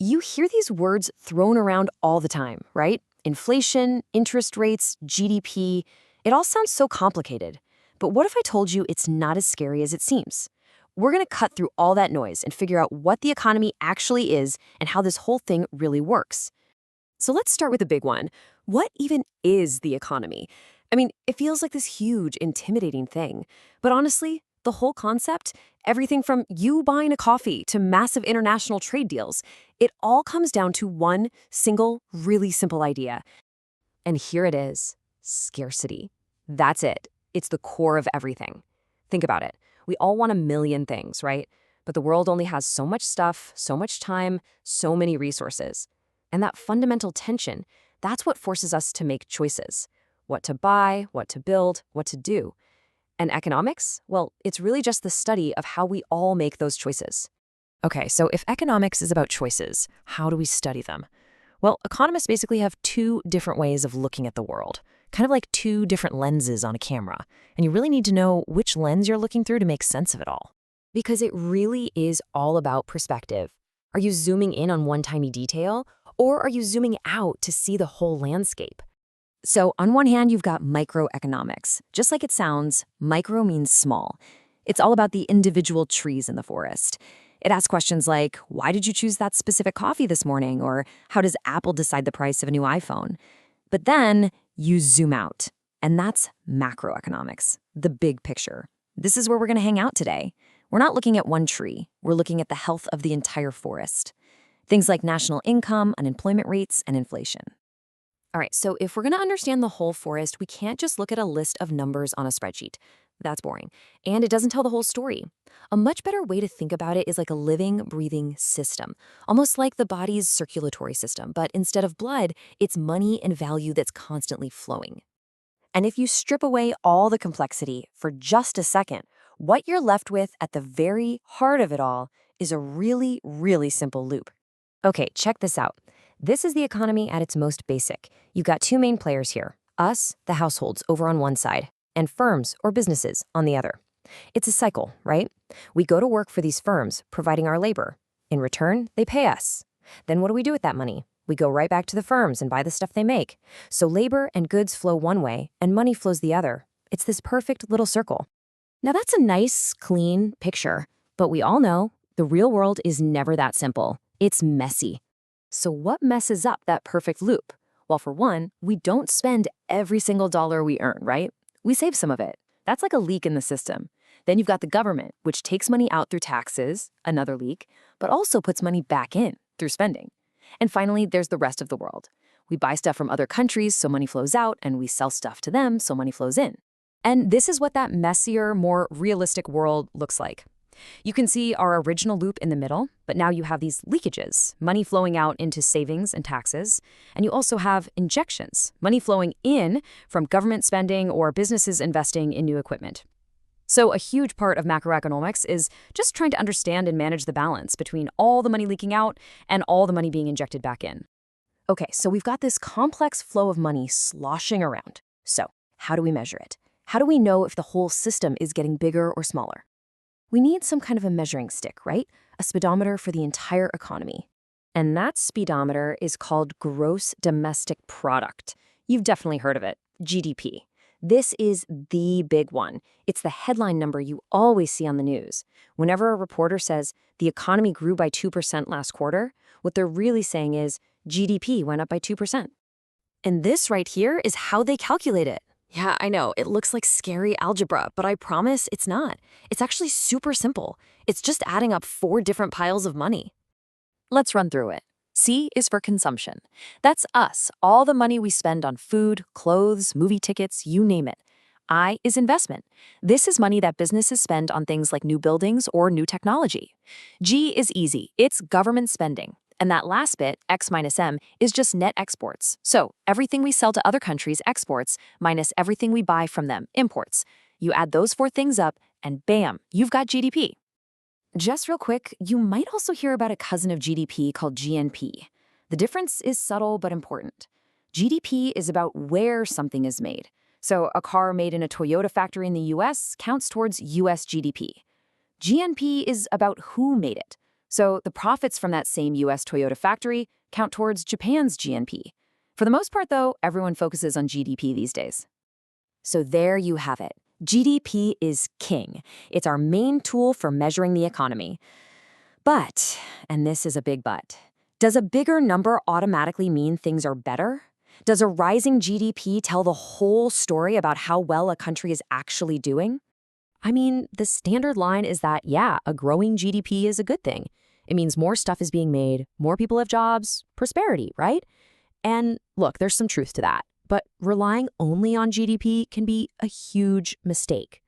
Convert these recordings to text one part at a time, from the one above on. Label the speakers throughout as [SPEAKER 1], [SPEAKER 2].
[SPEAKER 1] You hear these words thrown around all the time, right? Inflation, interest rates, GDP. It all sounds so complicated. But what if I told you it's not as scary as it seems? We're going to cut through all that noise and figure out what the economy actually is and how this whole thing really works. So let's start with the big one. What even is the economy? I mean, it feels like this huge, intimidating thing. But honestly, the whole concept, everything from you buying a coffee to massive international trade deals, it all comes down to one single, really simple idea. And here it is, scarcity. That's it. It's the core of everything. Think about it. We all want a million things, right? But the world only has so much stuff, so much time, so many resources. And that fundamental tension, that's what forces us to make choices. What to buy, what to build, what to do. And economics? Well, it's really just the study of how we all make those choices. Okay, so if economics is about choices, how do we study them? Well, economists basically have two different ways of looking at the world, kind of like two different lenses on a camera. And you really need to know which lens you're looking through to make sense of it all. Because it really is all about perspective. Are you zooming in on one tiny detail, or are you zooming out to see the whole landscape? So on one hand, you've got microeconomics. Just like it sounds, micro means small. It's all about the individual trees in the forest. It asks questions like, why did you choose that specific coffee this morning? Or how does Apple decide the price of a new iPhone? But then you zoom out, and that's macroeconomics, the big picture. This is where we're going to hang out today. We're not looking at one tree. We're looking at the health of the entire forest. Things like national income, unemployment rates, and inflation. All right, so if we're going to understand the whole forest, we can't just look at a list of numbers on a spreadsheet. That's boring. And it doesn't tell the whole story. A much better way to think about it is like a living, breathing system, almost like the body's circulatory system, but instead of blood, it's money and value that's constantly flowing. And if you strip away all the complexity for just a second, what you're left with at the very heart of it all is a really, really simple loop. Okay, check this out. This is the economy at its most basic. You've got two main players here, us, the households, over on one side, and firms or businesses on the other. It's a cycle, right? We go to work for these firms, providing our labor. In return, they pay us. Then what do we do with that money? We go right back to the firms and buy the stuff they make. So labor and goods flow one way, and money flows the other. It's this perfect little circle. Now that's a nice, clean picture, but we all know the real world is never that simple. It's messy. So what messes up that perfect loop? Well, for one, we don't spend every single dollar we earn, right? We save some of it. That's like a leak in the system. Then you've got the government, which takes money out through taxes, another leak, but also puts money back in through spending. And finally, there's the rest of the world. We buy stuff from other countries, so money flows out, and we sell stuff to them, so money flows in. And this is what that messier, more realistic world looks like. You can see our original loop in the middle, but now you have these leakages, money flowing out into savings and taxes, and you also have injections, money flowing in from government spending or businesses investing in new equipment. So a huge part of macroeconomics is just trying to understand and manage the balance between all the money leaking out and all the money being injected back in. Okay, so we've got this complex flow of money sloshing around. So how do we measure it? How do we know if the whole system is getting bigger or smaller? We need some kind of a measuring stick, right? A speedometer for the entire economy. And that speedometer is called gross domestic product. You've definitely heard of it, GDP. This is the big one. It's the headline number you always see on the news. Whenever a reporter says the economy grew by 2% last quarter, what they're really saying is GDP went up by 2%. And this right here is how they calculate it. Yeah, I know, it looks like scary algebra, but I promise it's not. It's actually super simple. It's just adding up 4 different piles of money. Let's run through it. C is for consumption. That's us, all the money we spend on food, clothes, movie tickets, you name it. I is investment. This is money that businesses spend on things like new buildings or new technology. G is easy. It's government spending. And that last bit, X minus M, is just net exports. So everything we sell to other countries, exports, minus everything we buy from them, imports. You add those 4 things up, and bam, you've got GDP. Just real quick, you might also hear about a cousin of GDP called GNP. The difference is subtle but important. GDP is about where something is made. So a car made in a Toyota factory in the US counts towards US GDP. GNP is about who made it. So the profits from that same US Toyota factory count towards Japan's GNP. For the most part, though, everyone focuses on GDP these days. So there you have it. GDP is king. It's our main tool for measuring the economy. But, and this is a big but, does a bigger number automatically mean things are better? Does a rising GDP tell the whole story about how well a country is actually doing? I mean, the standard line is that, yeah, a growing GDP is a good thing. It means more stuff is being made, more people have jobs, prosperity, right? And look, there's some truth to that. But relying only on GDP can be a huge mistake.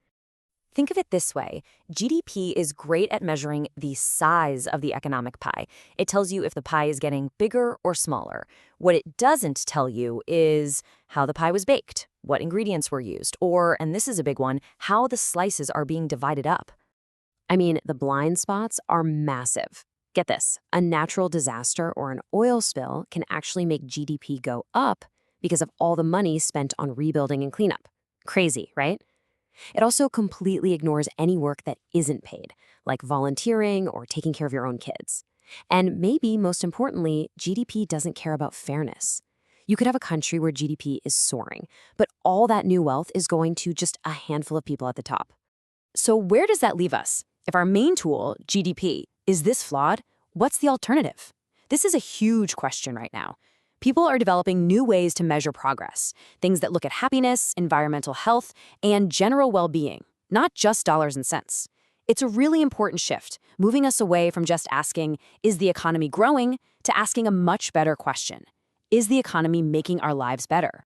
[SPEAKER 1] Think of it this way. GDP is great at measuring the size of the economic pie. It tells you if the pie is getting bigger or smaller. What it doesn't tell you is how the pie was baked, what ingredients were used, or, and this is a big one, how the slices are being divided up. I mean, the blind spots are massive. Get this, a natural disaster or an oil spill can actually make GDP go up because of all the money spent on rebuilding and cleanup. Crazy, right? It also completely ignores any work that isn't paid, like volunteering or taking care of your own kids. And maybe, most importantly, GDP doesn't care about fairness. You could have a country where GDP is soaring, but all that new wealth is going to just a handful of people at the top. So where does that leave us? If our main tool, GDP, is this flawed, what's the alternative? This is a huge question right now. People are developing new ways to measure progress, things that look at happiness, environmental health, and general well-being, not just dollars and cents. It's a really important shift, moving us away from just asking, is the economy growing, to asking a much better question. Is the economy making our lives better?